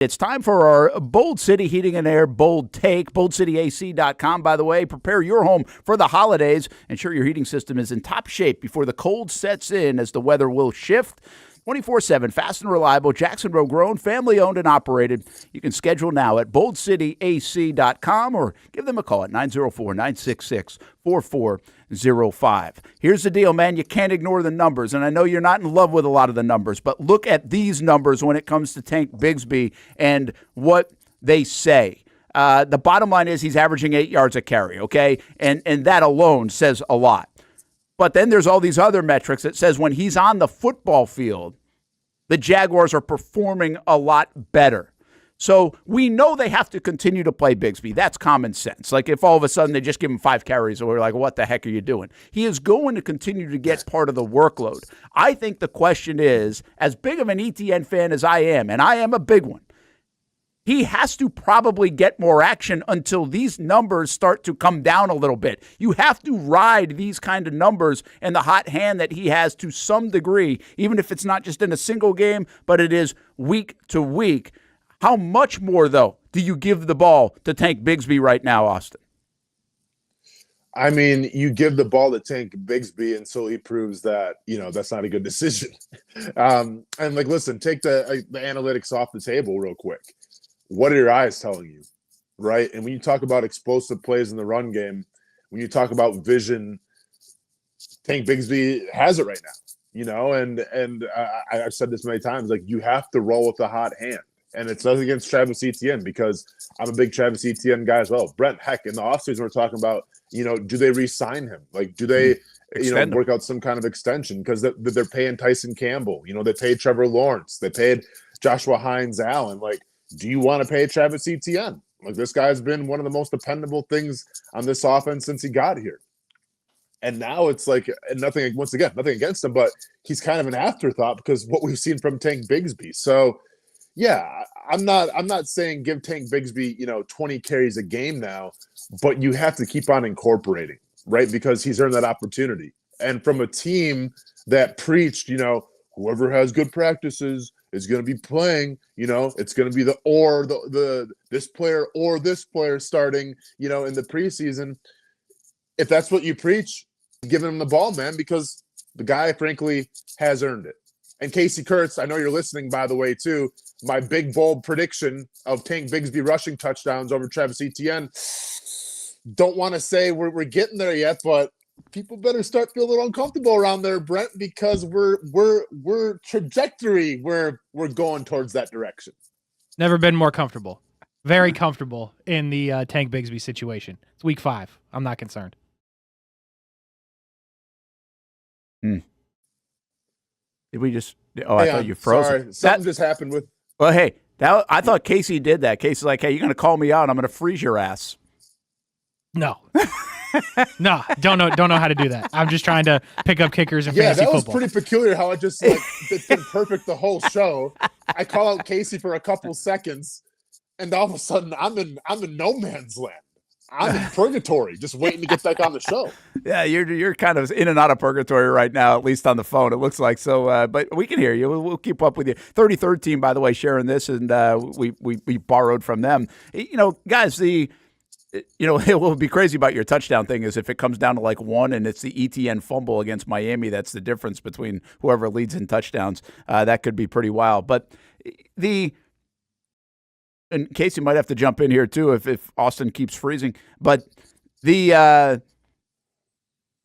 It's time for our Bold City Heating and Air Bold Take. BoldCityAC.com, by the way. Prepare your home for the holidays. Ensure your heating system is in top shape before the cold sets in, as the weather will shift. 24/7, fast and reliable, Jacksonville grown, family owned and operated. You can schedule now at BoldCityAC.com or give them a call at 904-966-4405. Here's the deal, man. You can't ignore the numbers, and I know you're not in love with a lot of the numbers, but look at these numbers when it comes to Tank Bigsby and what they say. The bottom line is he's averaging 8 yards a carry, okay? And that alone says a lot. But then there's all these other metrics that says when he's on the football field, the Jaguars are performing a lot better. So we know they have to continue to play Bigsby. That's common sense. Like if all of a sudden they just give him 5 carries, we're like, what the heck are you doing? He is going to continue to get part of the workload. I think the question is, as big of an Etienne fan as I am, and I am a big one, he has to probably get more action until these numbers start to come down a little bit. You have to ride these kind of numbers and the hot hand that he has to some degree, even if it's not just in a single game, but it is week to week. How much more, though, do you give the ball to Tank Bigsby right now, Austen? I mean, you give the ball to Tank Bigsby until he proves that, that's not a good decision. And listen, take the analytics off the table real quick. What are your eyes telling you, right? And when you talk about explosive plays in the run game, when you talk about vision, Tank Bigsby has it right now, and I've said this many times, like you have to roll with the hot hand. And it's nothing against Travis Etienne because I'm a big Travis Etienne guy as well. Brent, heck, in the offseason we're talking about, do they re-sign him? Like, do they, work out some kind of extension? Because they're paying Tyson Campbell. They paid Trevor Lawrence. They paid Joshua Hines-Allen. Like, do you want to pay Travis Etienne? Like, this guy's been one of the most dependable things on this offense since he got here. And now it's like nothing against him, but he's kind of an afterthought because what we've seen from Tank Bigsby. So, yeah, I'm not saying give Tank Bigsby, 20 carries a game now, but you have to keep on incorporating, right? Because he's earned that opportunity. And from a team that preached, whoever has good practices is going to be playing, it's going to be this player or this player starting, in the preseason. If that's what you preach, give him the ball, man, because the guy, frankly, has earned it. And Casey Kurtz, I know you're listening, by the way, too. My big, bold prediction of Tank Bigsby rushing touchdowns over Travis Etienne. Don't want to say we're getting there yet, but people better start feeling a little uncomfortable around there, Brent, because we're trajectory. We're going towards that direction. Never been more comfortable. Very comfortable in the Tank Bigsby situation. It's week 5. I'm not concerned. Did we just? Oh, I thought you froze. Sorry, something just happened with. Well, hey, I thought Casey did that. Casey's like, hey, you're going to call me out. I'm going to freeze your ass. No. No, don't know how to do that. I'm just trying to pick up kickers in fantasy football. Yeah, that was pretty peculiar how I just it's been perfect the whole show. I call out Casey for a couple seconds, and all of a sudden I'm in no man's land. I'm in purgatory, just waiting to get back on the show. Yeah, you're kind of in and out of purgatory right now, at least on the phone, it looks like. So, but we can hear you. We'll keep up with you. 33rd team, by the way, sharing this, and we borrowed from them. Guys, what would be crazy about your touchdown thing is if it comes down to like one and it's the ETN fumble against Miami, that's the difference between whoever leads in touchdowns. That could be pretty wild. But and Casey might have to jump in here too if Austen keeps freezing. But the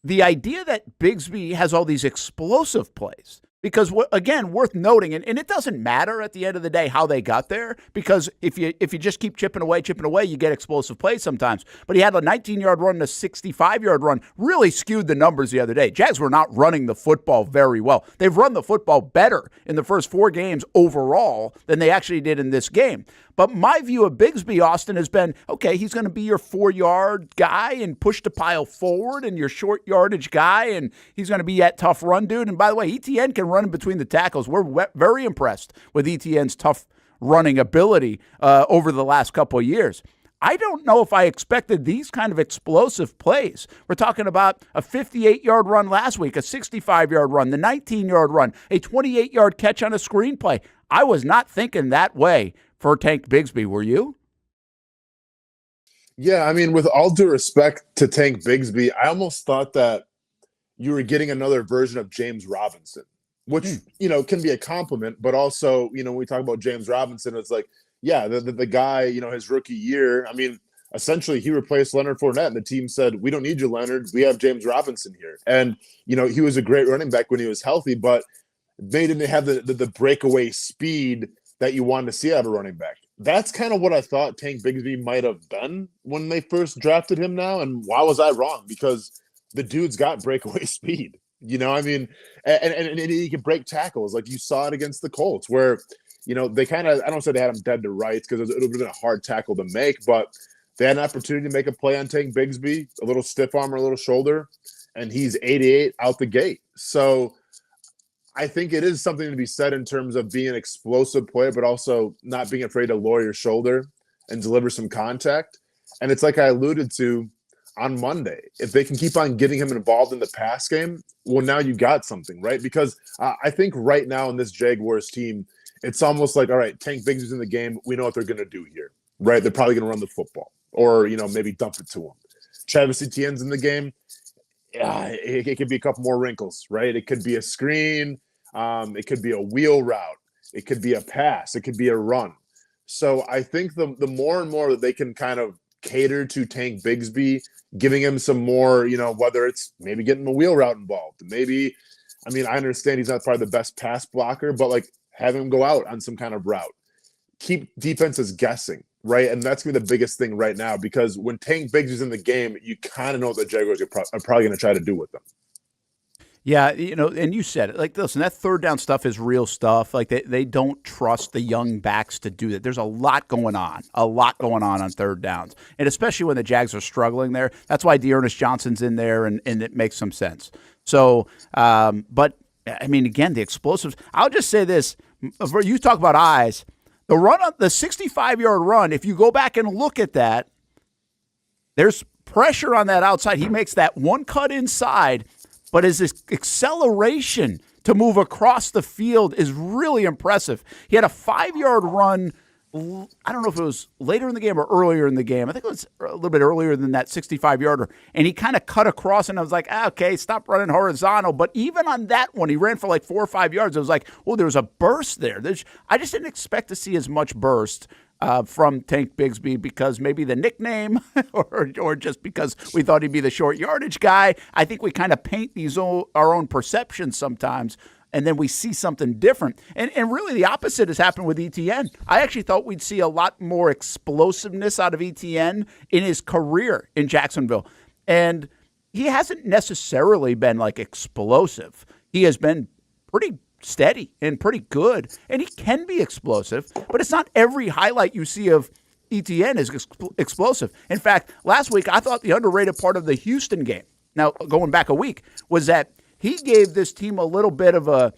idea that Bigsby has all these explosive plays, because, again, worth noting, and it doesn't matter at the end of the day how they got there, because if you just keep chipping away, you get explosive plays sometimes. But he had a 19-yard run and a 65-yard run, really skewed the numbers the other day. Jags were not running the football very well. They've run the football better in the first 4 games overall than they actually did in this game. But my view of Bigsby, Austen, has been, okay, he's going to be your 4-yard guy and push the pile forward and your short yardage guy, and he's going to be that tough run dude. And by the way, Etienne can run in between the tackles. We're very impressed with Etienne's tough running ability over the last couple of years. I don't know if I expected these kind of explosive plays. We're talking about a 58-yard run last week, a 65-yard run, the 19-yard run, a 28-yard catch on a screenplay. I was not thinking that way for Tank Bigsby. Were you? Yeah, I mean, with all due respect to Tank Bigsby, I almost thought that you were getting another version of James Robinson, which, can be a compliment, but also, when we talk about James Robinson, it's like, yeah, the guy, his rookie year, I mean, essentially he replaced Leonard Fournette and the team said, we don't need you, Leonard. We have James Robinson here. And, he was a great running back when he was healthy, but they didn't have the breakaway speed that you wanted to see out of a running back. That's kind of what I thought Tank Bigsby might have been when they first drafted him now. And why was I wrong? Because the dude's got breakaway speed, I mean, and he can break tackles. Like you saw it against the Colts where, they kind of, I don't say they had him dead to rights because it would have been a hard tackle to make, but they had an opportunity to make a play on Tank Bigsby, a little stiff arm or a little shoulder, and he's 88 out the gate. So I think it is something to be said in terms of being an explosive player, but also not being afraid to lower your shoulder and deliver some contact. And it's like I alluded to on Monday. If they can keep on getting him involved in the pass game, well, now you got something, right? Because I think right now in this Jaguars team, it's almost like, all right, Tank Bigsby's in the game. We know what they're going to do here, right? They're probably going to run the football or, maybe dump it to him. Travis Etienne's in the game. It could be a couple more wrinkles, right? It could be a screen. It could be a wheel route. It could be a pass. It could be a run. So I think the more and more that they can kind of cater to Tank Bigsby, giving him some more, whether it's maybe getting a wheel route involved. Maybe, I mean, I understand he's not probably the best pass blocker, but like have him go out on some kind of route. Keep defenses guessing, right? And that's going to be the biggest thing right now because when Tank Bigsby's in the game, you kind of know what the Jaguars are probably going to try to do with them. Yeah, and you said it. Like, listen, that third down stuff is real stuff. Like, they don't trust the young backs to do that. There's a lot going on third downs. And especially when the Jags are struggling there. That's why Dearness Johnson's in there, and it makes some sense. So, but, I mean, again, the explosives. I'll just say this. You talk about eyes. The 65-yard run, if you go back and look at that, there's pressure on that outside. He makes that one cut inside. But his acceleration to move across the field is really impressive. He had a 5-yard run. I don't know if it was later in the game or earlier in the game. I think it was a little bit earlier than that 65-yarder. And he kind of cut across, and I was like, okay, stop running horizontal. But even on that one, he ran for like 4 or 5 yards. It was like, oh, there was a burst there. I just didn't expect to see as much burst from Tank Bigsby because maybe the nickname or just because we thought he'd be the short yardage guy. I think we kind of paint our own perceptions sometimes, and then we see something different. And really the opposite has happened with Etienne. I actually thought we'd see a lot more explosiveness out of Etienne in his career in Jacksonville. And he hasn't necessarily been like explosive. He has been pretty steady and pretty good, and he can be explosive, but it's not every highlight you see of Etienne is explosive. In fact, last week I thought the underrated part of the Houston game, now going back a week, was that he gave this team a little bit of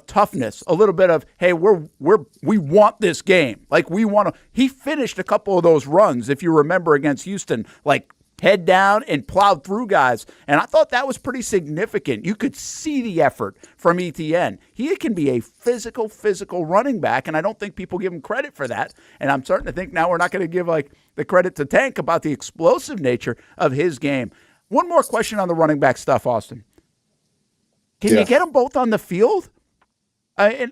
toughness, a little bit of, hey, we want this game, like we want to. He finished a couple of those runs, if you remember, against Houston, like head down and plowed through guys. And I thought that was pretty significant. You could see the effort from Etienne. He can be a physical running back, and I don't think people give him credit for that. And I'm starting to think now we're not going to give like the credit to Tank about the explosive nature of his game. One more question on the running back stuff, Austen. Can you get them both on the field? I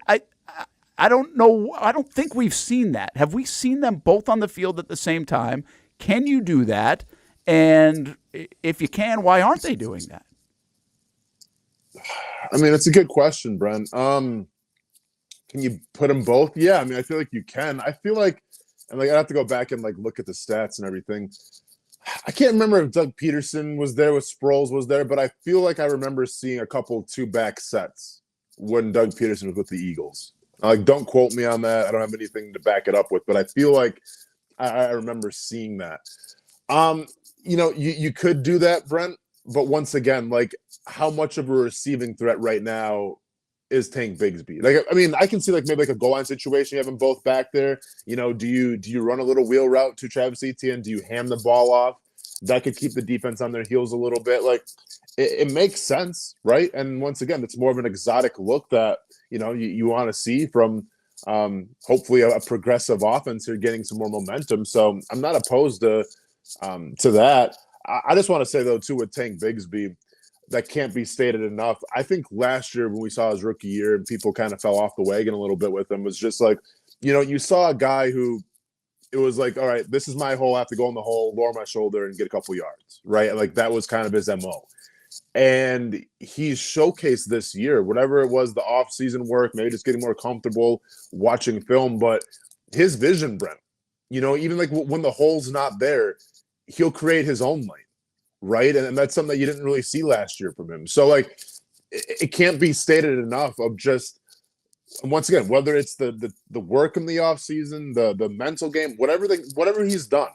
don't know. I don't think we've seen that. Have we seen them both on the field at the same time? Can you do that? And if you can, why aren't they doing that? I mean, it's a good question, Brent. Can you put them both? Yeah, I mean, I feel like you can. I feel like, and like I have to go back and like look at the stats and everything. I can't remember if Doug Peterson was there, with Sproles was there, but I feel like I remember seeing a couple 2-back sets when Doug Peterson was with the Eagles. Like, don't quote me on that. I don't have anything to back it up with, but I feel like I remember seeing that. You could do that, Brent, but once again, like, how much of a receiving threat right now is Tank Bigsby? Like, I mean, I can see like maybe like a goal line situation. You have them both back there. Do you run a little wheel route to Travis Etienne? Do you hand the ball off? That could keep the defense on their heels a little bit. Like, it makes sense, right? And once again, it's more of an exotic look that you want to see from hopefully a progressive offense here, getting some more momentum. So I'm not opposed to that. I just want to say, though, too, with Tank Bigsby, that can't be stated enough. I think last year when we saw his rookie year and people kind of fell off the wagon a little bit with him, was just like, you saw a guy who it was like, all right, this is my hole. I have to go in the hole, lower my shoulder, and get a couple yards, right? Like that was kind of his MO. And he's showcased this year, whatever it was, the off-season work, maybe just getting more comfortable watching film, but his vision, Brent, even like when the hole's not there, he'll create his own lane, right? And that's something that you didn't really see last year from him. So, like, it can't be stated enough of just, once again, whether it's the work in the offseason, the mental game, whatever he's done,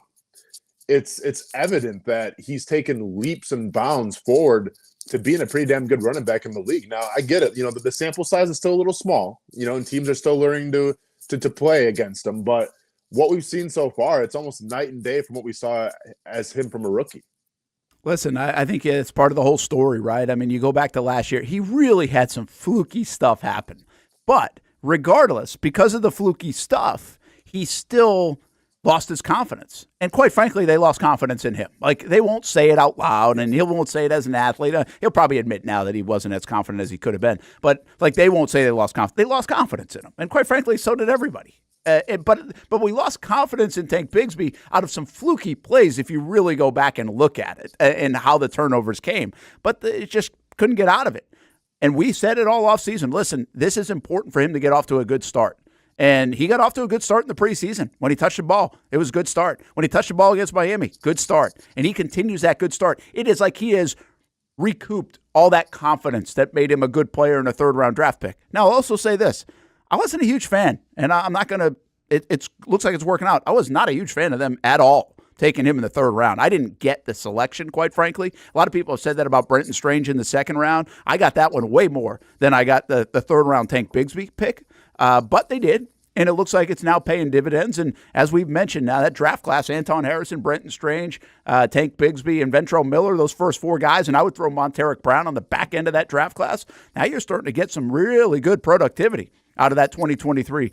it's evident that he's taken leaps and bounds forward to being a pretty damn good running back in the league. Now, I get it. The sample size is still a little small, and teams are still learning to play against him. But what we've seen so far, it's almost night and day from what we saw as him from a rookie. Listen, I think it's part of the whole story, right? I mean, you go back to last year, he really had some fluky stuff happen. But regardless, because of the fluky stuff, he still lost his confidence. And quite frankly, they lost confidence in him. Like, they won't say it out loud, and he won't say it as an athlete. He'll probably admit now that he wasn't as confident as he could have been. But, like, they won't say they lost confidence. They lost confidence in him. And quite frankly, so did everybody. But we lost confidence in Tank Bigsby out of some fluky plays if you really go back and look at it and how the turnovers came. But it just couldn't get out of it. And we said it all offseason. Listen, this is important for him to get off to a good start. And he got off to a good start in the preseason. When he touched the ball, it was a good start. When he touched the ball against Miami, good start. And he continues that good start. It is like he has recouped all that confidence that made him a good player and a third-round draft pick. Now, I'll also say this. I wasn't a huge fan, and I'm not going to – it looks like it's working out. I was not a huge fan of them at all, taking him in the third round. I didn't get the selection, quite frankly. A lot of people have said that about Brent and Strange in the second round. I got that one way more than I got the third-round Tank Bigsby pick. But they did, and it looks like it's now paying dividends. And as we've mentioned now, that draft class, Anton Harrison, Brenton Strange, Tank Bigsby, and Ventrell Miller, those first four guys, and I would throw Monteric Brown on the back end of that draft class. Now you're starting to get some really good productivity out of that 2023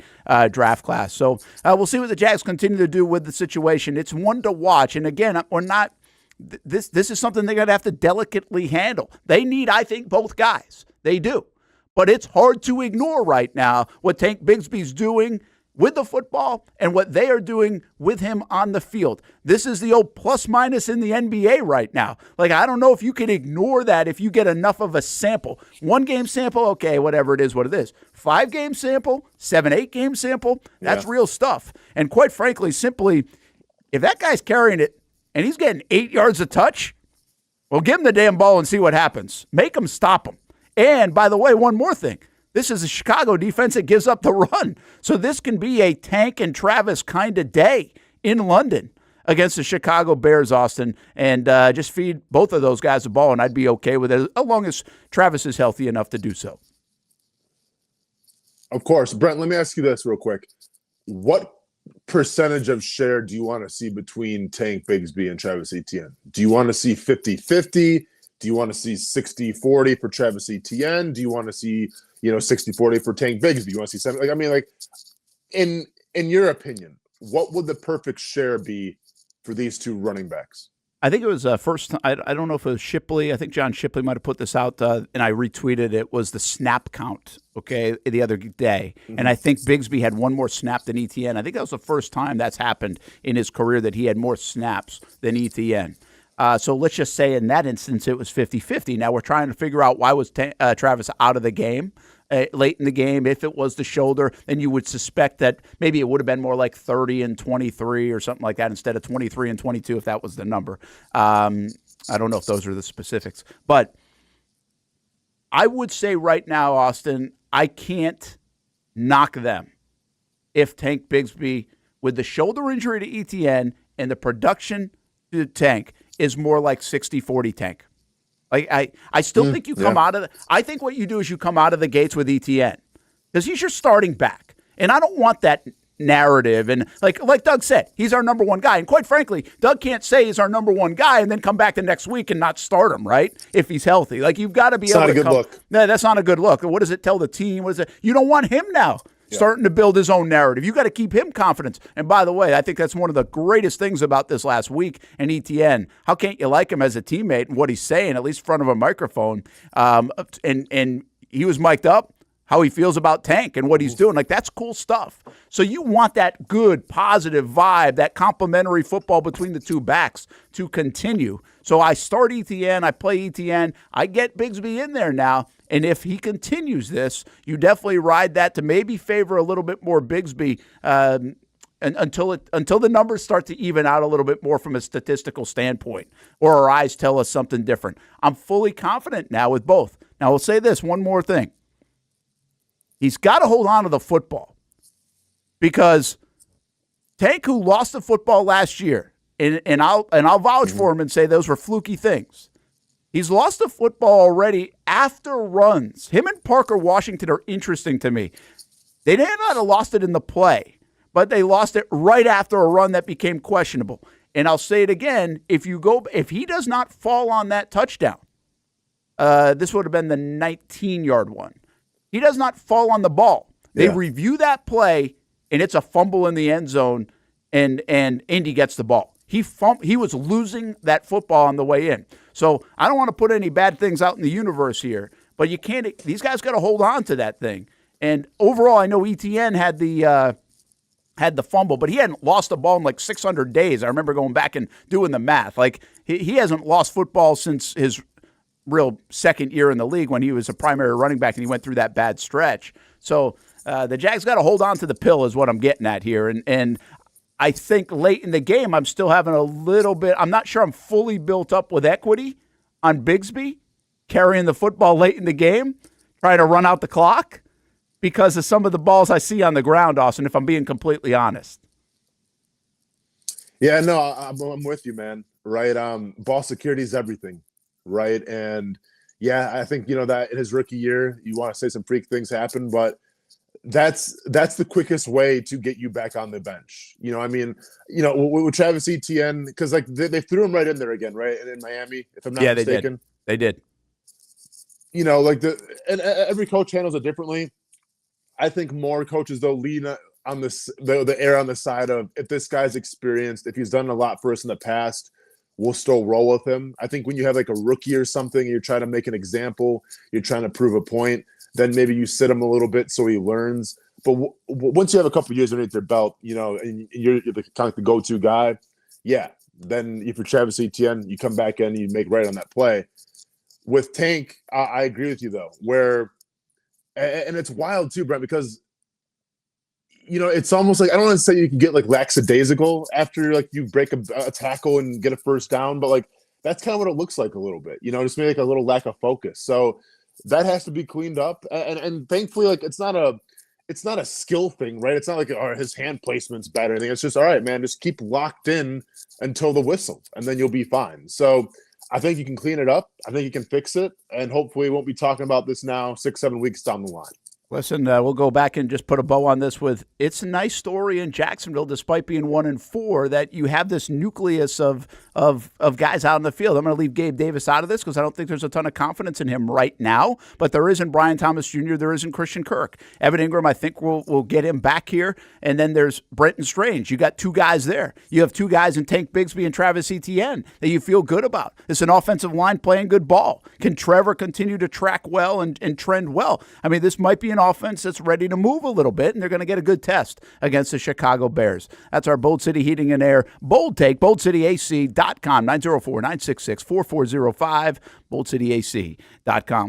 draft class. So we'll see what the Jags continue to do with the situation. It's one to watch. And again, we're not this is something they're going to have to delicately handle. They need, I think, both guys. They do. But it's hard to ignore right now what Tank Bigsby's doing with the football and what they are doing with him on the field. This is the old plus minus in the NBA right now. Like, I don't know if you can ignore that if you get enough of a sample. 1 game sample, okay, whatever it is, what it is. 5 game sample, 7, 8 game sample, that's real stuff. And quite frankly, simply, if that guy's carrying it and he's getting 8 yards a touch, well, give him the damn ball and see what happens. Make him stop him. And, by the way, one more thing. This is a Chicago defense that gives up the run. So this can be a Tank and Travis kind of day in London against the Chicago Bears, Austen, and just feed both of those guys the ball, and I'd be okay with it as long as Travis is healthy enough to do so. Of course. Brent, let me ask you this real quick. What percentage of share do you want to see between Tank Bigsby and Travis Etienne? Do you want to see 50-50? Do you want to see 60-40 for Travis Etienne? Do you want to see 60-40 for Tank Bigsby? You want to see 7? In your opinion, what would the perfect share be for these two running backs? I think it was first. I don't know if it was Shipley. I think John Shipley might have put this out, and I retweeted it. Was the snap count the other day? Mm-hmm. And I think Bigsby had one more snap than Etienne. I think that was the first time that's happened in his career that he had more snaps than Etienne. So let's just say in that instance it was 50-50. Now we're trying to figure out why was Travis out of the game late in the game. If it was the shoulder, then you would suspect that maybe it would have been more like 30-23 or something like that instead of 23-22 if that was the number. I don't know if those are the specifics. But I would say right now, Austen, I can't knock them if Tank Bigsby, with the shoulder injury to Etienne and the production to Tank, is more like 60-40 Tank. I still think you come out of I think what you do is you come out of the gates with Etienne because he's your starting back. And I don't want that narrative. And like Doug said, he's our number one guy. And quite frankly, Doug can't say he's our number one guy and then come back the next week and not start him, right? If he's healthy. Like, you've got to be able to. That's not a good look. No, that's not a good look. What does it tell the team? What is it? You don't want him now starting to build his own narrative. You got to keep him confidence. And by the way, I think that's one of the greatest things about this last week. And Etienne, how can't you like him as a teammate and what he's saying, at least in front of a microphone? And he was mic'd up. How he feels about Tank and what he's doing. Like, that's cool stuff. So you want that good, positive vibe, that complementary football between the two backs to continue. So I start Etienne, I play Etienne, I get Bigsby in there now, and if he continues this, you definitely ride that to maybe favor a little bit more Bigsby until the numbers start to even out a little bit more from a statistical standpoint, or our eyes tell us something different. I'm fully confident now with both. Now, we'll say this, one more thing. He's got to hold on to the football because Tank, who lost the football last year, and I'll vouch for him and say those were fluky things. He's lost the football already after runs. Him and Parker Washington are interesting to me. They may not have lost it in the play, but they lost it right after a run that became questionable. And I'll say it again: if he does not fall on that touchdown, this would have been the 19-yard one. He does not fall on the ball. They review that play, and it's a fumble in the end zone, and Indy gets the ball. He was losing that football on the way in. So I don't want to put any bad things out in the universe here, but you can't. These guys got to hold on to that thing. And overall, I know Etienne had the fumble, but he hadn't lost a ball in like 600 days. I remember going back and doing the math. Like he hasn't lost football since his real second year in the league when he was a primary running back and he went through that bad stretch. So the Jags got to hold on to the pill is what I'm getting at here. And I think late in the game, I'm still having a little bit, I'm not sure I'm fully built up with equity on Bigsby carrying the football late in the game, trying to run out the clock because of some of the balls I see on the ground, Austen, if I'm being completely honest. Yeah, no, I'm with you, man. Right. Ball security is everything. Right. And yeah, I think, that in his rookie year, you want to say some freak things happen, but that's the quickest way to get you back on the bench. With Travis Etienne, because like they threw him right in there again, right? And in Miami, if I'm not mistaken. They did. And every coach handles it differently. I think more coaches, though, lean on the air on the side of if this guy's experienced, if he's done a lot for us in the past, we'll still roll with him. I think when you have like a rookie or something, and you're trying to make an example, you're trying to prove a point, then maybe you sit him a little bit so he learns. But once you have a couple of years underneath their belt, and you're kind of like the go-to guy, then if you're Travis Etienne, you come back in and you make right on that play. With Tank, I agree with you, though, and it's wild too, Brent, because it's almost like, I don't want to say you can get like lackadaisical after like you break a tackle and get a first down, but like that's kind of what it looks like a little bit, just maybe like a little lack of focus. So that has to be cleaned up. And thankfully, like it's not a skill thing, right? It's not like his hand placement's bad or anything. It's just, all right, man, just keep locked in until the whistle and then you'll be fine. So I think you can clean it up. I think you can fix it. And hopefully we won't be talking about this now 6-7 weeks down the line. Listen, we'll go back and just put a bow on this with it's a nice story in Jacksonville, despite being 1-4, that you have this nucleus of guys out in the field. I'm going to leave Gabe Davis out of this because I don't think there's a ton of confidence in him right now, but there isn't Brian Thomas Jr., there isn't Christian Kirk. Evan Ingram, I think we'll get him back here, and then there's Brent and Strange. You got two guys there. You have two guys in Tank Bigsby and Travis Etienne that you feel good about. It's an offensive line playing good ball. Can Trevor continue to track well and trend well? I mean, this might be an offense that's ready to move a little bit, and they're going to get a good test against the Chicago Bears. That's our Bold City Heating and Air Bold Take, boldcityac.com, 904-966-4405, boldcityac.com.